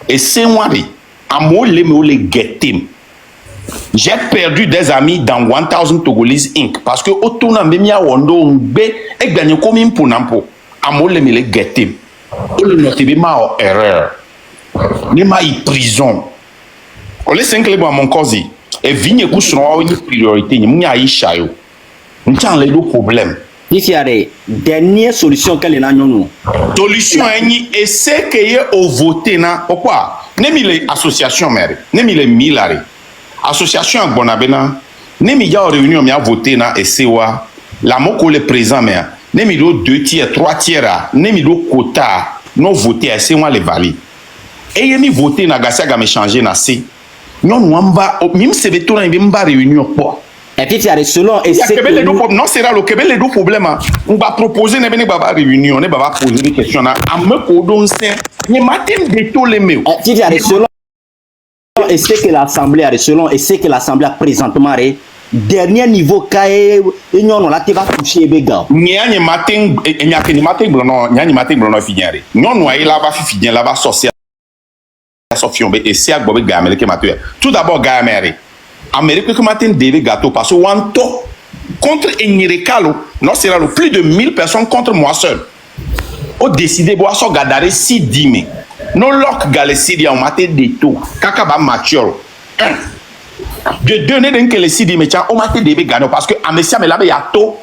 Et c'est moi, les gettim. J'ai perdu des amis dans 1000 Togolese Inc. Parce que autour de la wondo mbe et gagné comme pour n'importe. Amol les gettim. Le noté ma erreur. Ne ma y prison. On les 5 les à mon causi. Et vigne coucheron une priorité. N'y a y chayo. N'tien les deux problèmes. Ici a des dernières solutions qu'elle est nous. Solution et c'est que y au voter na pourquoi? Nemi les associations mère. Nemi les milari. Association Bonabena, nemi ya réunion mi a voté na esewa, la moko le présent mais nemi do 2 tiers, 3 tiers, nemi do quota, non voté esewa le vali. Et yemi voté na gasa ga me changer na si. Non wamba mim se beto na mba réunion quoi. Et puis il y a selon et c'est non c'est là le Québec les deux problèmes. On va proposer na bene baba réunion, ne baba poser des questions na ame ko don sen. Ni matin de tous les mecs. Et puis il y a selon et c'est que l'Assemblée a selon et c'est que l'Assemblée a présentement dernier niveau kae union la te va toucher bega nyani matin nyakeni matin blono finyare non wa ila va finir là va sorcier sofiombe et c'est agbo ga américain matin tout d'abord ga américain que matin deve gâteau parce que wanto contre Enyrekalo non c'est là le plus de 1000 personnes contre moi seul au décider boire so gadare si dime non lock galesidi en matin de tout kaka ba mature de donner d'un que les sidi métiers au matin de gagner parce que amesia me labe yato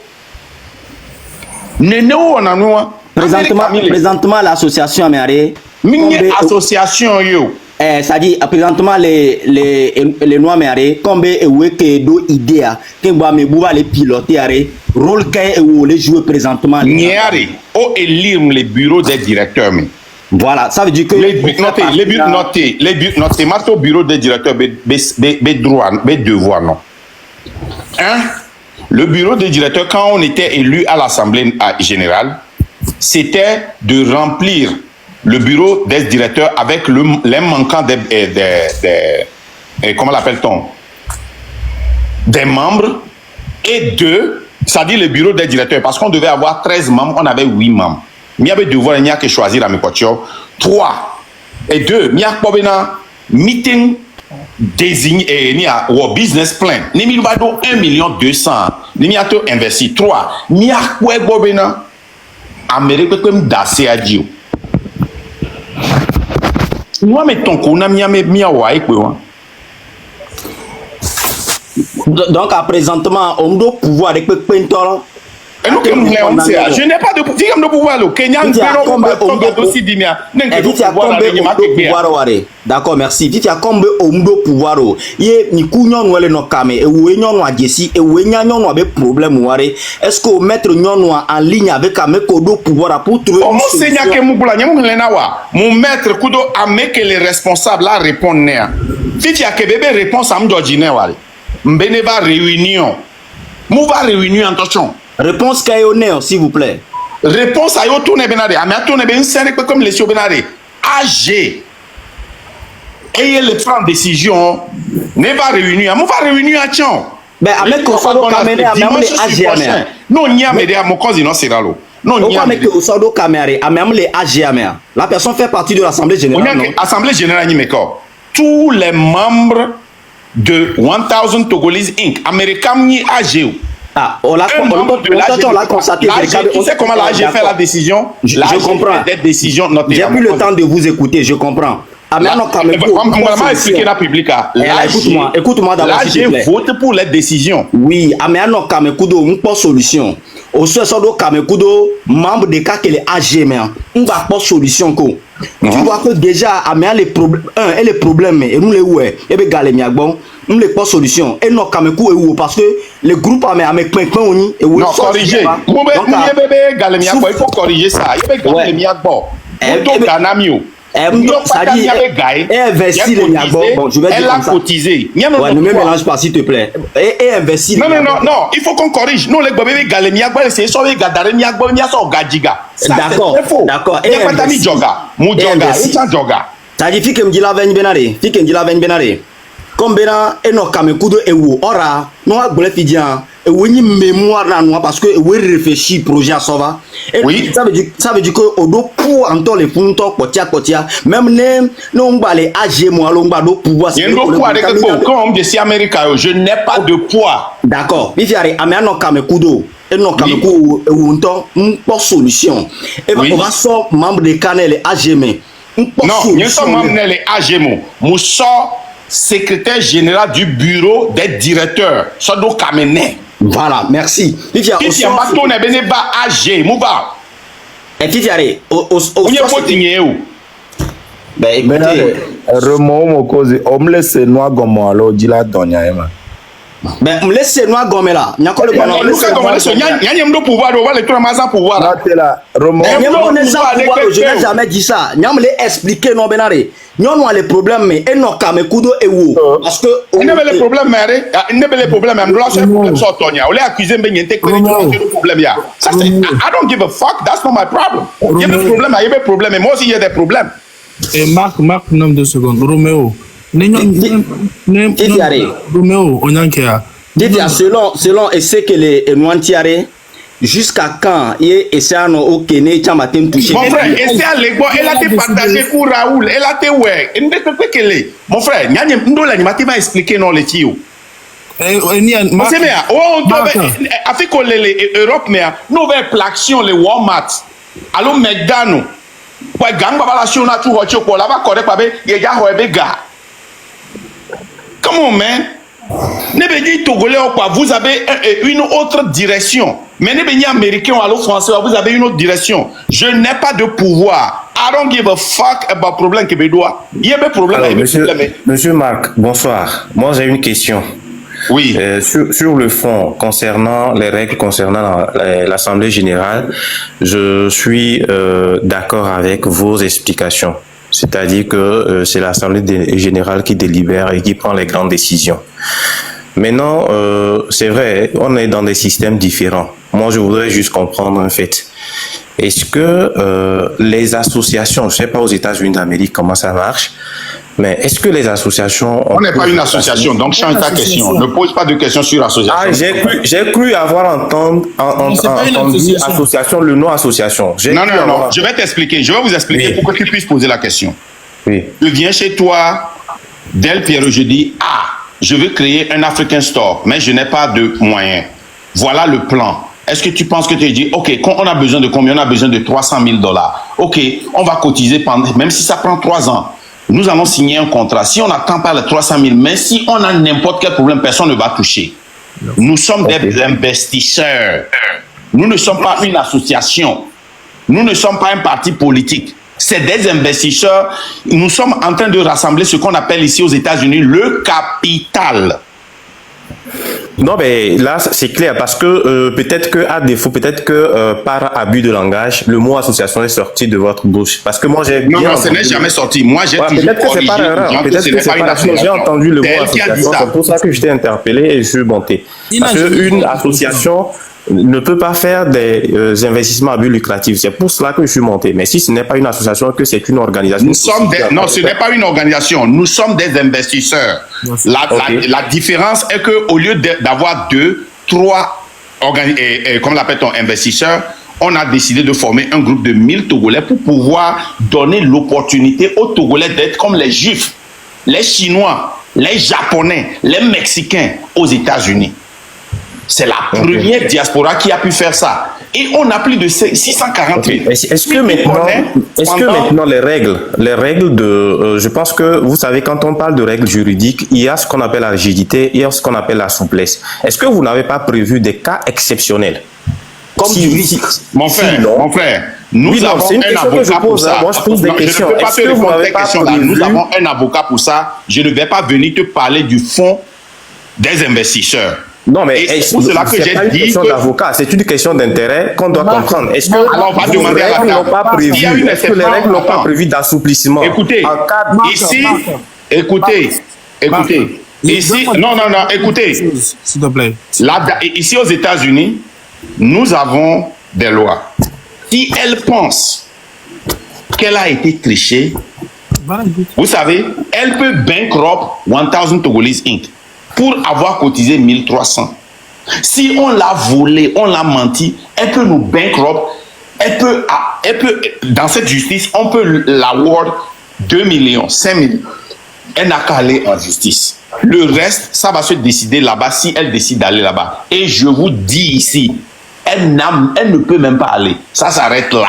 nene on a nous présentement l'association américaine mini association yo ça dit présentement les noirs américains comme et weke do idea que boa me boua les piloter arrêt rôle kay et les jouer présentement niare au élire les bureaux des directeurs mais voilà, ça veut dire que les buts notés, marteau bureau des directeurs, droit, devoir, non. Hein? Le bureau des directeurs, quand on était élu à l'Assemblée générale, c'était de remplir le bureau des directeurs avec les manquants comment l'appelle-t-on? Des membres et c'est-à-dire le bureau des directeurs, parce qu'on devait avoir 13 membres, on avait 8 membres. Il y avait devoir, il n'y a que choisir la mécoture. 3 et 2, il y a un meeting désigné et il y a un business plan. Il y a 1,2 million, il y a investi. 3, il y a quoi bobena Amérique comme d'assez à Dieu. Moi, mettons qu'on a mis quoi. Donc, à présentement, on doit pouvoir avec le pentor. Je n'ai pas de pouvoir. Le Kenya d'accord, merci. Tu as combien de pouvoir? Ni kunyon wale no kame et ou nyon wa jesi et ou nyon wa be problème ware. Est-ce que mettre nyon wa en ligne avec ame kodo pouvoir pour trouver mon seigneur que mugula nyam lena wa mon maître kudo ame que les responsables la répondre né. Si tu as que bébé réponse am dojine wale. Mbene va réunion. Mou va réunion attention. Réponse Kayoné, s'il vous plaît. Réponse à Yoto Nebenade. Amiato Neben Séné comme les Siobenade. AG. Et les prendre décision. Ne va réunir. On va réunir à Tian. Mais avec Osado Kamere, AG. Non, n'y a médé à mon cousin, non, c'est là. Non, n'y a avec Osado Kamere, les AG. La personne fait partie de l'Assemblée générale. L'Assemblée générale, tous les membres de 1000 Togolese Inc. Américains, ni AG. Ah, on l'a constaté. Tu sais comment l'AG fait la décision? Je comprends. J'ai plus le temps de vous écouter, je comprends. On va expliquer la public. Écoute-moi d'abord. L'AG vote pour les décisions. Oui, Améano Kamekudo, on pas solution. Au seul sordo Kamekudo, membre de cas que les AG, on va pas solution. Tu vois que déjà, Améa les problèmes, et les problèmes, et nous les ouais, et bien Galémiagbon. Nous les pas solution et non Kamekou et où parce que les groupes avec plein et où non corriger bébé Galemia il faut corriger ça il y a Galemia bon ça dit investir les bon je vais dire elle a cotisé ouais ne me mélange pas s'il te plaît et investir non il faut qu'on corrige nous les bébé Galemia c'est sur les Gadaremia bon il y a son Gadiga d'accord et pas tami joga mujoga et joga ça dit que me dit la veine benare comme bena eno kamekudo ewo ora no agbole fidian une mémoire là noir parce que oui réfléchir projet à ça va. Oui. Ça veut dire que au dos pour entendre les puntos kotia même non ba les AG moi on ba do pouvoir. Il y a un poids avec le comme je suis américain, je n'ai pas de poids. D'accord. Il y a un non kamekudo et non kameku unto une solution. Et on va sortir membre de Canel AGM. Non, nous sommes membres des AGMO. Nous sommes secrétaire général du bureau des directeurs. Ça doit caminer. Voilà, merci. Il y a un bateau qui est AG, Mouba. Et puis, il y a ben écoutez, remous mon cause, on me laisse noir comme moi, alors dis la donia. Ben, on me laisse noir comme là. Il y a encore le pouvoir, pouvoir. Je n'ai jamais dit ça. Il y a expliqué non benare. Nous avons les problèmes mais et non kamekudo et où parce que il n'y a pas les problèmes mais il n'y a pas les problèmes même là c'est problème sortonia on les accuse ben il y a des problèmes là ça c'est I don't give a fuck, that's not my problem. Il y a des problèmes mais moi aussi il y a des problèmes. Et Marc nombre de secondes Roméo Roméo on y a selon et ce que les Noantiare jusqu'à quand il essaie à nous au Kenya chamatem touché. Mon frère, essaie à l'égo, elle a été partagée pour Raoul, elle a été ouais. Mon frère, nous l'animateur va expliquer non les tios. On sait bien, on doit avec l'Europe mais nous avons plaction les Walmart. Alors McDonald's. Ouais, gang babalation na tout hoche pour là-bas correct pas ben, il y a hoebega. Come on man. Nebedi Togolais ou quoi, vous avez une autre direction. Mais Nebedi Américain ou alors Français, vous avez une autre direction. Je n'ai pas de pouvoir. I don't give a fuck about problème québécois. Il y a des problèmes. Alors, monsieur Marc, bonsoir. Moi j'ai une question. Oui. Sur le fond, concernant les règles concernant l'Assemblée générale, je suis d'accord avec vos explications. C'est-à-dire que c'est l'Assemblée générale qui délibère et qui prend les grandes décisions. Maintenant, c'est vrai, on est dans des systèmes différents. Moi, je voudrais juste comprendre un fait. Est-ce que les associations, je ne sais pas aux États-Unis d'Amérique comment ça marche, mais est-ce que les associations... On n'est pas une association, donc change ta question. Ne pose pas de questions sur l'association. Ah, j'ai cru avoir entendu association, le nom association. Non, je vais t'expliquer. Je vais vous expliquer pour que tu puisses poser la question. Oui. Je viens chez toi, Del Piero, je dis, je veux créer un African Store, mais je n'ai pas de moyens. Voilà le plan. Est-ce que tu penses que tu dis, OK, on a besoin de combien? On a besoin de $300 000. OK, on va cotiser pendant, même si ça prend 3 ans. Nous allons signer un contrat. Si on n'attend pas les 300 000, mais si on a n'importe quel problème, personne ne va toucher. Nous sommes des investisseurs. Nous ne sommes pas une association. Nous ne sommes pas un parti politique. C'est des investisseurs. Nous sommes en train de rassembler ce qu'on appelle ici aux États-Unis le capital. Non, mais là, c'est clair parce que peut-être que à défaut, peut-être que par abus de langage, le mot association est sorti de votre bouche. Parce que moi, j'ai non, ce n'est jamais sorti. Moi, j'ai toujours peut-être que c'est par erreur. Peut-être que c'est par erreur. J'ai entendu le mot association. C'est pour ça que je t'ai interpellé et je suis monté. Parce qu'une association ne peut pas faire des investissements à but lucratif. C'est pour cela que je suis monté. Mais si ce n'est pas une association, que c'est une organisation. Non, ce n'est pas une organisation. Nous sommes des investisseurs. La différence est qu'au lieu d'avoir 2, 3 comment l'appelle-t-on, investisseurs, on a décidé de former un groupe de 1000 Togolais pour pouvoir donner l'opportunité aux Togolais d'être comme les Juifs, les Chinois, les Japonais, les Mexicains aux États-Unis. C'est la première diaspora qui a pu faire ça. Et on a plus de 640 000. Est-ce que maintenant les règles de... je pense que, vous savez, quand on parle de règles juridiques, il y a ce qu'on appelle la rigidité, il y a ce qu'on appelle la souplesse. Est-ce que vous n'avez pas prévu des cas exceptionnels? Comme mon frère, nous avons un avocat pour ça. Moi, je pose des questions. Est-ce que vous n'avez pas prévu... Nous avons un avocat pour ça. Je ne vais pas venir te parler du fonds des investisseurs. Non, mais c'est pas une question d'avocat, c'est une question d'intérêt qu'on doit comprendre. Est-ce que les règles n'ont pas prévu, est-ce que les règles n'ont pas prévu d'assouplissement? Écoutez, ici, écoutez, ici, non, écoutez, s'il te plaît. Ici aux États-Unis, nous avons des lois. Si elle pense qu'elle a été trichée, vous savez, elle peut bankrupt 1000 Togolese Inc. pour avoir cotisé 1300. Si on l'a volé, on l'a menti, elle peut nous bankrupt. Elle peut, dans cette justice, on peut l'award 2 millions, 5 millions. Elle n'a qu'à aller en justice. Le reste, ça va se décider là-bas si elle décide d'aller là-bas. Et je vous dis ici, elle ne peut même pas aller. Ça s'arrête là.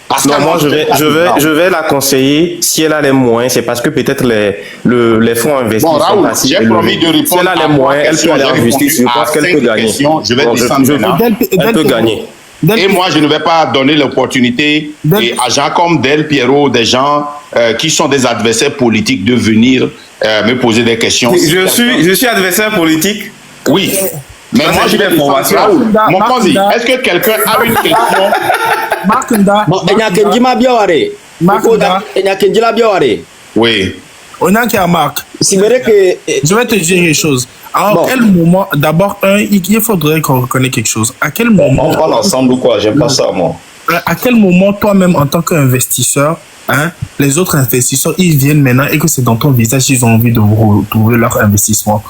Parce non, moi, je vais la conseiller. Si elle a les moyens, c'est parce que peut-être les fonds investis bon, sont Raoul, assez j'ai élevés. promis de répondre. Si elle a les moyens, elle peut aller en justice. Je pense qu'elle peut gagner. Je vais descendre maintenant. Elle peut gagner. Et moi, je ne vais pas donner l'opportunité à gens comme Del Piero, des gens qui sont des adversaires politiques, de venir me poser des questions. Je suis adversaire politique. Oui. Mais moi, je vais Raoul, mon cousin, est-ce que quelqu'un a une question? Makunda. Oui. Onyankia Marc. C'est vrai que. Je vais te dire une chose. À quel moment, d'abord, il faudrait qu'on reconnaisse quelque chose. À quel moment. On parle ensemble ou quoi? J'aime pas ça, moi. À quel moment, toi-même, en tant qu'investisseur, hein, les autres investisseurs, ils viennent maintenant et que c'est dans ton visage qu'ils ont envie de retrouver leur investissement?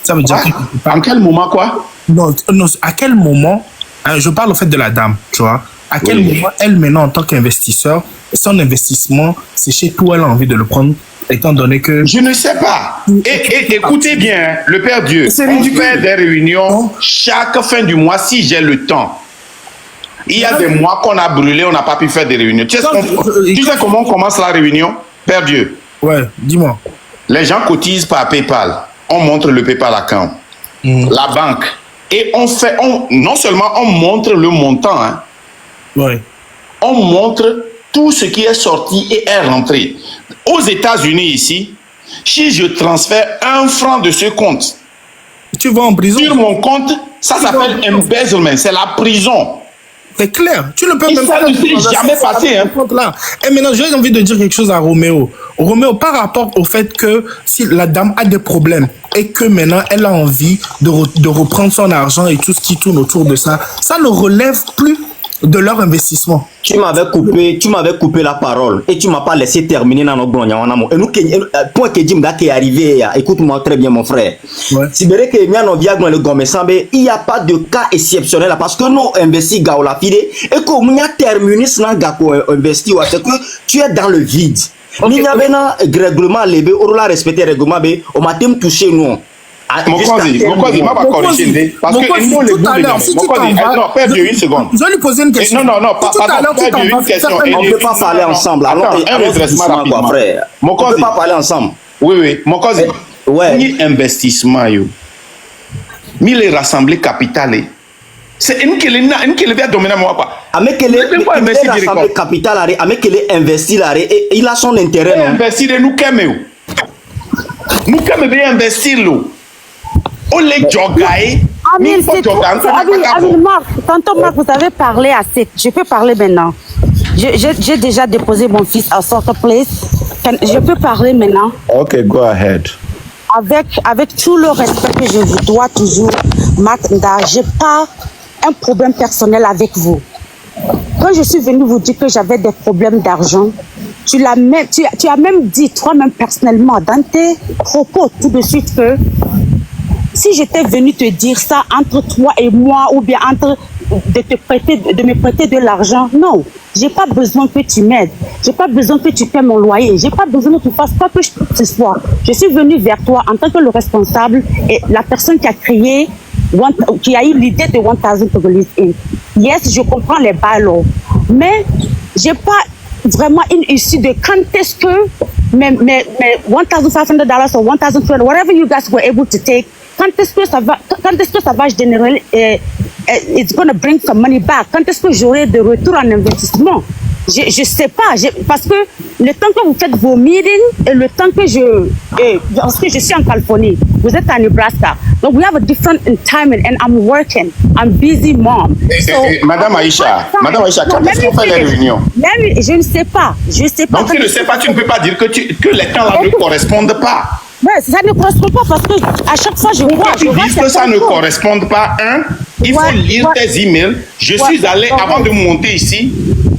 Ça veut dire que. En quel moment, quoi? Non, à quel moment, hein, je parle au fait de la dame, tu vois. À quel moment, elle, maintenant, en tant qu'investisseur, son investissement, c'est chez toi, elle a envie de le prendre, étant donné que... Je ne sais pas. Et écoutez bien, le Père Dieu, on fait des réunions chaque fin du mois si j'ai le temps. Il y a des mois qu'on a brûlé, on n'a pas pu faire des réunions. Tu sais comment on commence la réunion, Père Dieu? Ouais, dis-moi. Les gens cotisent par PayPal. On montre le PayPal account. La banque. Et non seulement on montre le montant, hein, on montre tout ce qui est sorti et est rentré. Aux États-Unis ici, si je transfère 1 franc de ce compte, tu vas en prison. Sur mon compte, ça s'appelle embezzlement, c'est la prison. C'est clair. Tu ne peux même pas. Ça ne s'est jamais passé. Hein. Et maintenant, j'ai envie de dire quelque chose à Roméo. Roméo, par rapport au fait que si la dame a des problèmes et que maintenant elle a envie de reprendre son argent et tout ce qui tourne autour de ça, ça ne relève plus de leur investissement. Tu m'avais coupé la parole et tu m'as pas laissé terminer dans notre blondian. Et nous, point que Jim qui est arrivé, écoute-moi très bien, mon frère. Si vous voulez que il n'y a pas de cas exceptionnel là, parce que nous investissons la fide et que nous avons terminé ce investi, c'est que tu es dans le vide. Nous avons un règlement, on a respecté le règlement, on m'a touché nous. Mon cousin, m'a pas corrigé. Parce que il faut le bout de non, Père Dieu, une seconde. Je vais lui poser une question. Non, pardon, Père Dieu, une question. On ne peut pas parler ensemble. Attends, un redressement rapidement. Frère. On ne peut pas parler ensemble. Oui, mon cousin. Ni investissement, ni les rassemblées capitales. C'est une qui est dominée, moi, quoi. Avec les rassemblées capitales, avec les investir, il a son intérêt. Investir, nous, bien investir, on les jogaille. Tonton Marc, vous avez parlé assez. Je peux parler maintenant. J'ai déjà déposé mon fils à Soccer Place. Je peux parler maintenant. Ok, go ahead. Avec tout le respect que je vous dois toujours, Marc Nda, je n'ai pas un problème personnel avec vous. Quand je suis venue vous dire que j'avais des problèmes d'argent, tu as même dit toi-même personnellement dans tes propos tout de suite que si j'étais venu te dire ça entre toi et moi ou bien de me prêter de l'argent, non, j'ai pas besoin que tu m'aides, j'ai pas besoin que tu paies mon loyer, j'ai pas besoin que tu fasses quoi que ce soit. Je suis venue vers toi en tant que le responsable et la personne qui a créé, qui a eu l'idée de 1000 Togolese Inc. Yes, je comprends les bylaws, mais j'ai pas vraiment une issue de quand est-ce que mes $1,500 or $1,200, whatever you guys were able to take, quand est-ce que ça va générer, it's going to bring some money back, quand est-ce que j'aurai de retour en investissement? Je sais pas, parce que le temps que vous faites vos meetings et le temps que parce que je suis en Californie, vous êtes à Nebraska, donc we have a different timing and I'm working, I'm busy mom. Madame Aïcha, quand est-ce qu'on fait les réunions? Je ne sais pas, Donc tu ne sais pas, tu ne peux pas dire que les temps là ne correspondent pas. Ouais, ça ne correspond pas parce que à chaque fois je vois. Tu dis que ça ne correspond pas. Il faut lire tes emails. Je suis allé avant de monter ici.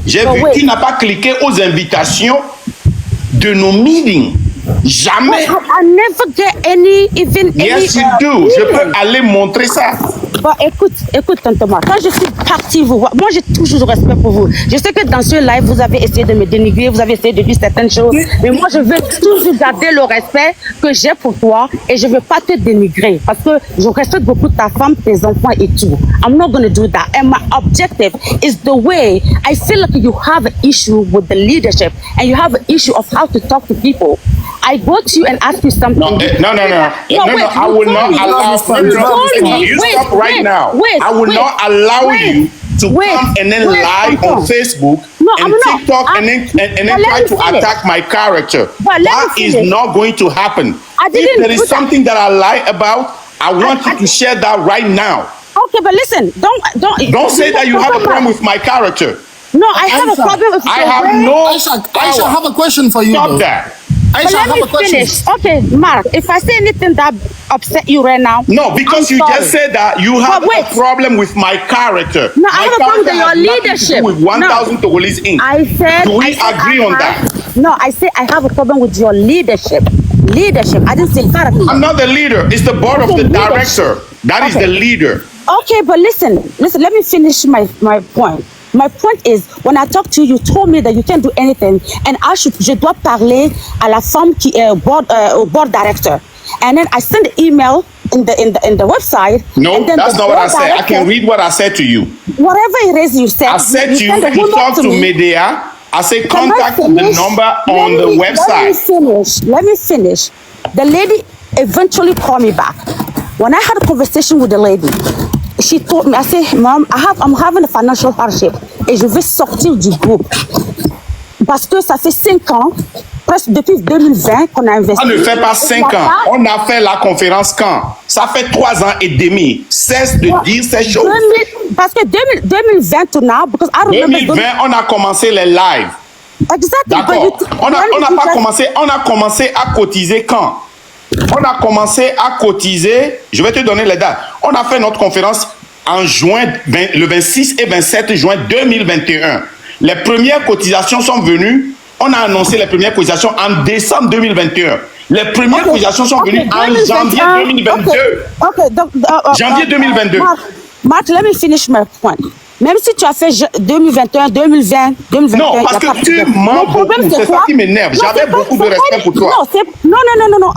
J'ai vu que tu n'as pas cliqué aux invitations de nos meetings. Jamais. I never get any, even yes, you do. Je peux aller montrer ça. Bon, écoute, tonton Marc, quand je suis partie vous voir, moi j'ai toujours du respect pour vous. Je sais que dans ce live, vous avez essayé de me dénigrer, vous avez essayé de dire certaines choses, mais moi je veux toujours garder le respect que j'ai pour toi et je veux pas te dénigrer parce que je respecte beaucoup ta femme, tes enfants et tout. I'm not going to do that. And my objective is the way I feel like you have an issue with the leadership and you have an issue of how to talk to people. I go to you and ask you something. No, I will not allow you. Stop right now. I will not allow you to come and then lie on Facebook and TikTok and then try to attack my character. That is not going to happen. If there is something that I lie about, I want you to share that right now. Okay, but listen, don't say that you have a problem with my character. No, I have a problem with I have no Aisha, I have a question for you. Stop that. Aisha, I have a question. Finish. Okay, Mark, if I say anything that upset you right now. No, because you just said that you have a problem with my character. No, I have a problem with your leadership. With 1,000 Togolese Inc. I said. Do we agree on that? No, I say I have a problem with your leadership. Leadership. I didn't say character. I'm not the leader. It's the board of the director. That is the leader. Okay, but listen, let me finish my point. My point is, when I talked to you, you told me that you can't do anything, and je dois parler à la femme qui est au board director. And then I sent the email in the website. No, that's not what I said. I can read what I said to you. Whatever it is you said. I said to you to talk to Medea. I said contact the number on the website. Let me finish. The lady eventually called me back. When I had a conversation with the lady, she told me, I said, Mom, I'm having a financial hardship et je vais sortir du groupe. Parce que ça fait 5 ans, presque depuis 2020 qu'on a investi. On ne fait pas 5 ans. On a fait la conférence quand? Ça fait 3 ans et demi. Cesse de dire ces choses. Parce que 2020 to now, because I remember 2020, on a commencé les lives. Exactly. D'accord. On a commencé à cotiser quand? On a commencé à cotiser, je vais te donner les dates. On a fait notre conférence en juin, le 26 et 27 juin 2021. Les premières cotisations sont venues, on a annoncé les premières cotisations en décembre 2021. Les premières cotisations sont venues en janvier 2022. Janvier 2022. Mark, let me finish my point. Même si tu as fait 2021, 2020, 2021. Non, parce que tu mens beaucoup, c'est ça qui m'énerve. J'avais beaucoup de respect pour toi. Non,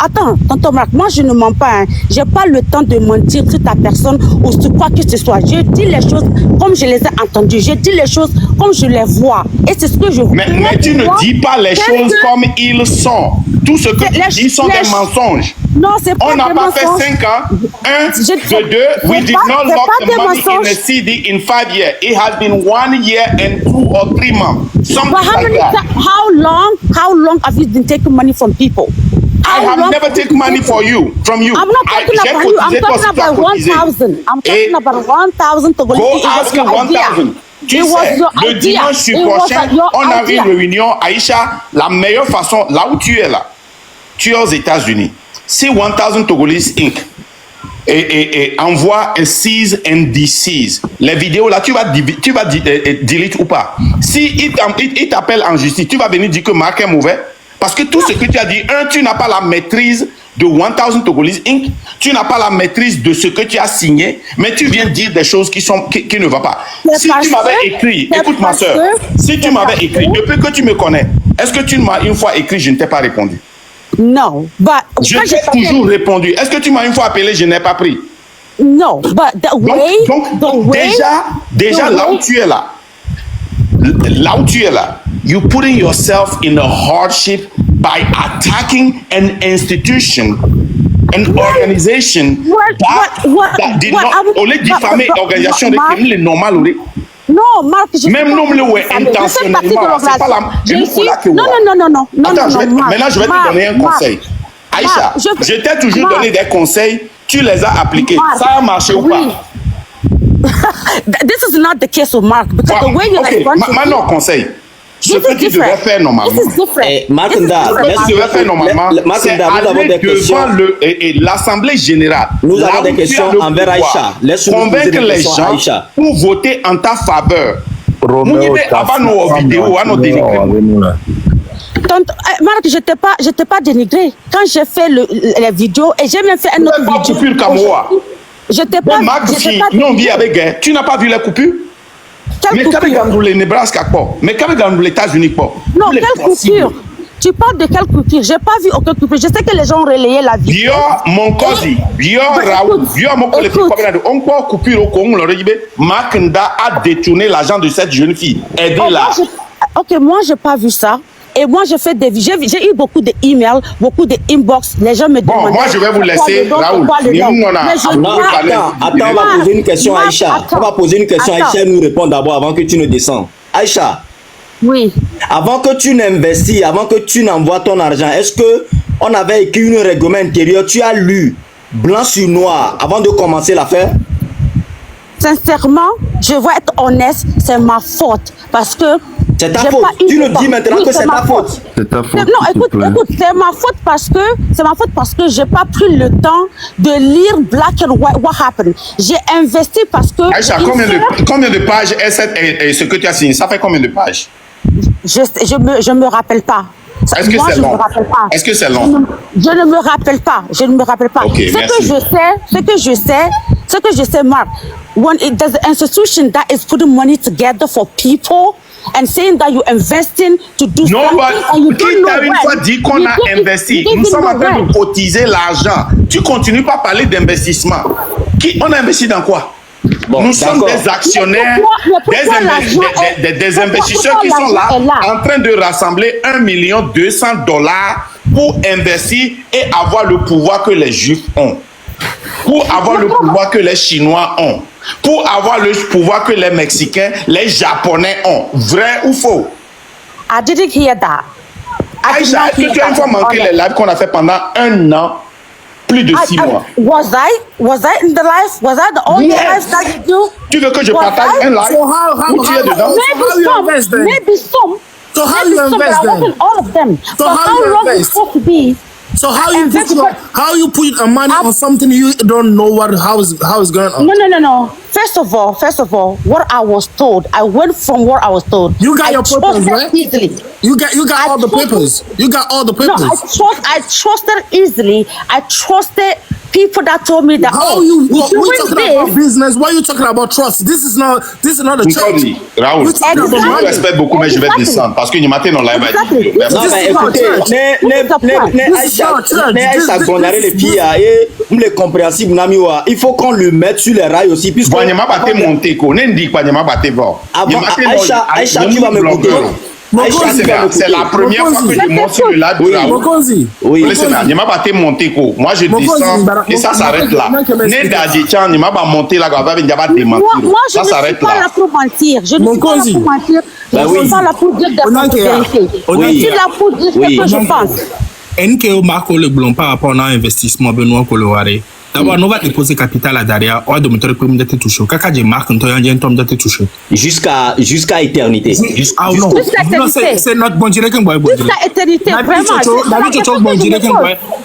attends, tonton Marc, moi je ne mens pas. J'ai pas le temps de mentir sur ta personne ou sur quoi que ce soit. Je dis les choses comme je les ai entendues. Je dis les choses comme je les vois. Et c'est ce que je vois. Mais tu ne dis pas les choses comme ils sont. Tout ce que tu dis sont des mensonges. Non, c'est pas on n'a pas mensonges. fait 5 ans. 1, de 2, we did not lock the money in a CD in 5 years. It has been 1 year and 2 or 3 months. Something like that. How long have you been taking money from people? I have never taken money from you. I'm not talking about you. I'm talking about 1,000. I'm talking about 1,000 to go ask 1,000. Tu sais, le dimanche prochain, on a une réunion. Aïcha, la meilleure façon, là où tu es là, tu es aux États-Unis. Si 1,000 Togolese Inc. et envoie un cease and desist, les vidéos là, tu vas delete ou pas. Si il t'appelle en justice, tu vas venir dire que Marc est mauvais. Parce que tout ce que tu as dit, tu n'as pas la maîtrise de 1,000 Togolese Inc. Tu n'as pas la maîtrise de ce que tu as signé, mais tu viens dire des choses qui ne vont pas. Si tu m'avais écrit, écoute ma soeur, si tu m'avais écrit, depuis que tu me connais, est-ce que tu m'as une fois écrit, je ne t'ai pas répondu? Non, je t'ai toujours répondu. Est-ce que tu m'as une fois appelé, je n'ai pas pris? Non, donc déjà là où tu es là, you putting yourself in a hardship by attacking an institution, an organization that did not only diffamer l'organisation de criminels les normal. Non, Marc, même non, intentionnellement, c'est pas la Non. Attends, maintenant je vais te donner un conseil. Aïcha, je t'ai toujours donné des conseils, tu les as appliqués. Ça a marché ou pas? This is not the case with Mark because the way you respond to maintenant conseil. Ce que tu devrais faire normalement, ce que tu devrais faire normalement, c'est aller devant l'Assemblée générale. Nous avons des questions envers Aïcha. Convaincre les gens pour voter en ta faveur. Marc, je t'ai pas dénigré. Quand j'ai fait les vidéos et j'ai même fait un autre vidéo. Je t'ai pas... Nous, on vit avec guerre. Tu n'as pas vu les coupures? Quelle coupure? Mais quand les Nebraska, mais quand les États-Unis, non, quelle coupure? Tu parles de quelle coupure? J'ai pas vu aucune coupure. Je sais que les gens ont relayé la vidéo. Mon cousin, Raoul, mon collègue, on peut coupure au Congo, le régime. Makanda a détourné l'argent de cette jeune fille. Aidez-la. Ok, moi, j'ai pas vu ça. Et moi, j'ai fait des... J'ai eu beaucoup d'emails, beaucoup d'inbox. Les gens me demandent... Bon, moi, je vais vous laisser, Raoul. Attends, on va poser une question à Aïcha. On va poser une question à Aïcha, nous répondre d'abord avant que tu ne descends. Aïcha. Oui. Avant que tu n'investis, avant que tu n'envoies ton argent, est-ce que on avait écrit un règlement intérieur? Tu as lu blanc sur noir avant de commencer l'affaire? Sincèrement, je vais être honnête, c'est ma faute. Parce que... C'est ta faute. Tu nous dis maintenant que c'est ta faute. C'est ta faute. Non, écoute, c'est ma faute parce que j'ai pas pris le temps de lire black and white what happened. J'ai investi parce que... Aïcha, combien de pages est ce que tu as signé? Ça fait combien de pages? Je me rappelle pas. Est-ce que c'est long? Est-ce que c'est long? Je ne me rappelle pas. Je ne me rappelle pas. Okay, ce que je sais, Mark, when there's an institution that is putting money together for people and saying that you're investing to do something and you don't know when. Une fois dit qu'on a investi, nous sommes en train de cotiser l'argent. Tu continues pas à parler d'investissement. On a investi dans quoi? Bon, nous sommes des actionnaires, des investisseurs qui sont là en train de rassembler 1 200 000 $ pour investir et avoir le pouvoir que les Juifs ont, pour avoir le pouvoir que les Chinois ont, pour avoir le pouvoir que les Mexicains, les Japonais ont. Vrai ou faux? I didn't hear that. Aïcha, est-ce que tu as une fois manqué les lives qu'on a fait pendant 1 an? Plus de 6 mois. Was I in the live? Was I the only live that you do? Tu veux que je partage un live? Où tu es dedans? Maybe some. So how you invest then? All of them. So how long is supposed to be? So how you put money on something you don't know how is going on? No. First of all, what I was told, I went from what I was told. You got your papers, right? Easily. You got all the papers. You got all the papers. No, I trusted easily. I trusted people that told me that. We talking about business. Why are you talking about trust? This is not a church. Raoul, je vous respecte beaucoup, mais je vais descendre parce que Nimaté non live. Non, mais écoutez, Aïcha Gondare les filles et les compréhensibles Namiwa. Il faut qu'on le mette sur les rails aussi puisque Nyama baté monté ko, n'indi pas Nyama baté bon. Aïcha, tu vas me couper. C'est la première fois que je monte sur le live de Raoul. Oui. Nyama baté monté ko. Moi je descends et ça s'arrête là. N'indi tiens Nyama ba monter là, va venir ba démentir. Moi je ne suis pas là pour mentir. Je ne suis pas là pour mentir. Je suis pas là pour dire des vérités. Je suis là pour dire ce que je pense. NKO Marco Le Blond par rapport à l'investissement Benoît Coloré. D'abord, nous va déposer capital à derrière, on va demander que nous sommes touchés. Quand j'ai marqué, nous sommes touchés. Jusqu'à éternité. Ah non, c'est notre bon direct. Jusqu'à éternité, vraiment.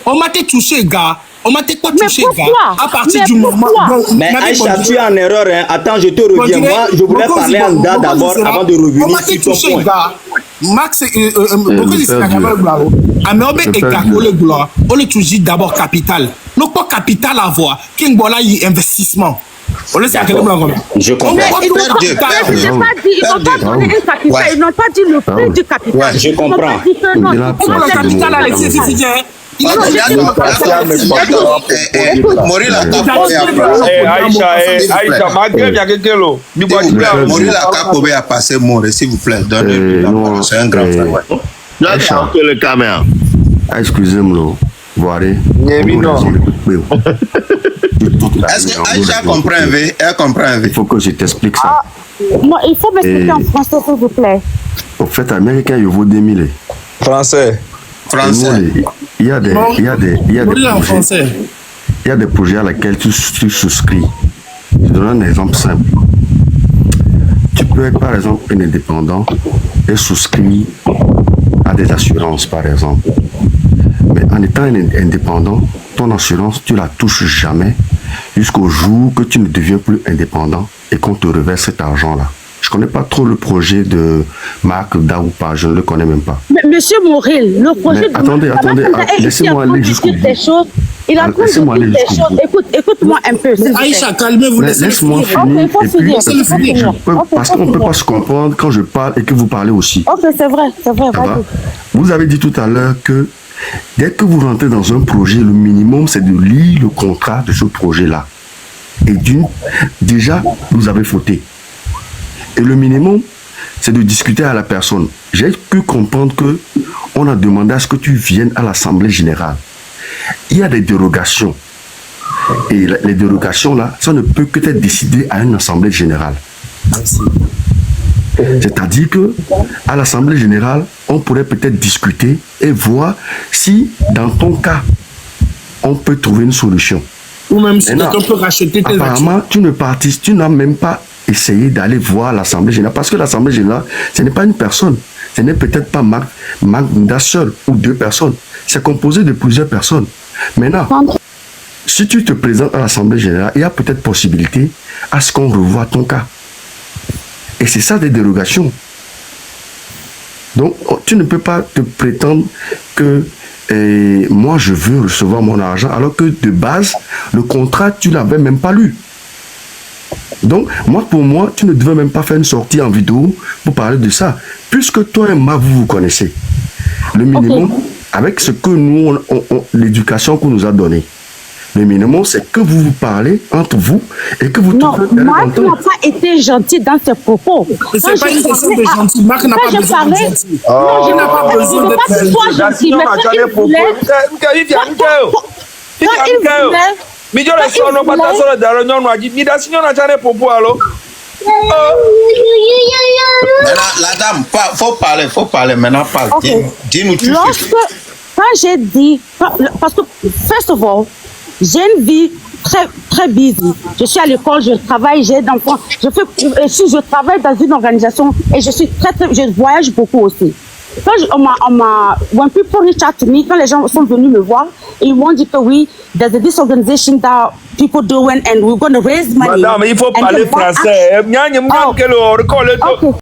On m'a touché, gars. On m'a pas touché, gars. À partir du moment. Mais Aïcha, tu es en erreur. Hein. Attends, je te reviens. Moi, je voulais parler en date d'abord avant de revenir sur ton point. Max, on est toujours d'abord capital. Donc, pas capital à voir. Qu'est-ce que investissement? Je comprends. Ils n'ont pas donné un capital. Ils n'ont pas dit le prix du capital. Je comprends. Le capital, Alexis, Aïcha, malgré bien quelqu'un là. Morila Kakobé a passé mon s'il vous plaît. C'est un grand frère. Là, c'est le caméra. Excusez-moi, voyez. Est-ce que Aïcha comprend? Elle comprend? Il faut que je t'explique ça. Moi, il faut m'expliquer en français, s'il vous plaît. Au fait, américain, il vaut 2000. Français. Il y a des projets. Il y a des projets à lesquels tu souscris. Je donne un exemple simple. Tu peux être par exemple un indépendant et souscrire à des assurances par exemple. Mais en étant un indépendant, ton assurance, tu la touches jamais jusqu'au jour que tu ne deviens plus indépendant et qu'on te reverse cet argent-là. Je ne connais pas trop le projet de Marc Daoupa, je ne le connais même pas. Mais Monsieur Moril, le projet mais attendez, laissez-moi aller jusqu'au bout. Il a train de dire des choses. Écoute-moi un peu. Aïcha, calmez-vous. Laisse-moi finir. Parce qu'on ne peut pas se comprendre quand je parle et que vous parlez aussi. Ok, c'est vrai. Vous avez dit tout à l'heure que dès que vous rentrez dans un projet, le minimum, c'est de lire le contrat de ce projet-là. Et déjà, vous avez fauté. Et le minimum, c'est de discuter à la personne. J'ai pu comprendre que on a demandé à ce que tu viennes à l'Assemblée générale. Il y a des dérogations. Et les dérogations, là, ça ne peut que être décidé à une Assemblée générale. C'est-à-dire que à l'Assemblée générale, on pourrait peut-être discuter et voir si, dans ton cas, on peut trouver une solution. Ou même si quelqu'un peut racheter tes apparemment, tu n'as même pas essayé d'aller voir l'Assemblée générale. Parce que l'Assemblée générale, ce n'est pas une personne. Ce n'est peut-être pas Marc Nda seul ou deux personnes. C'est composé de plusieurs personnes. Maintenant, si tu te présentes à l'Assemblée générale, il y a peut-être possibilité à ce qu'on revoie ton cas. Et c'est ça des dérogations. Donc, tu ne peux pas te prétendre que moi, je veux recevoir mon argent, alors que de base, le contrat, tu ne l'avais même pas lu. Donc, pour moi, tu ne devais même pas faire une sortie en vidéo pour parler de ça. Puisque toi et moi, vous connaissez. Le minimum, avec ce que nous, l'éducation qu'on nous a donnée, le minimum, c'est que vous parlez entre vous et que vous... Non, Marc n'a pas été gentil dans ses propos. C'est pas une question de gentil. Marc n'a pas besoin d'être gentil. Non, je n'ai pas besoin d'être gentil. Mais quand il voulait... La dame, faut parler maintenant. Dis-nous tout. Quand j'ai dit... Parce que, first of all, j'ai une vie très busy. Je suis à l'école, je travaille, j'ai d'enfants. Je travaille dans une organisation et je voyage beaucoup aussi. Quand when people reach out to me, quand les gens sont venus me voir, ils m'ont dit que oui, there's this organization that people doing and we're going to raise money. Madame, il faut parler français. Okay.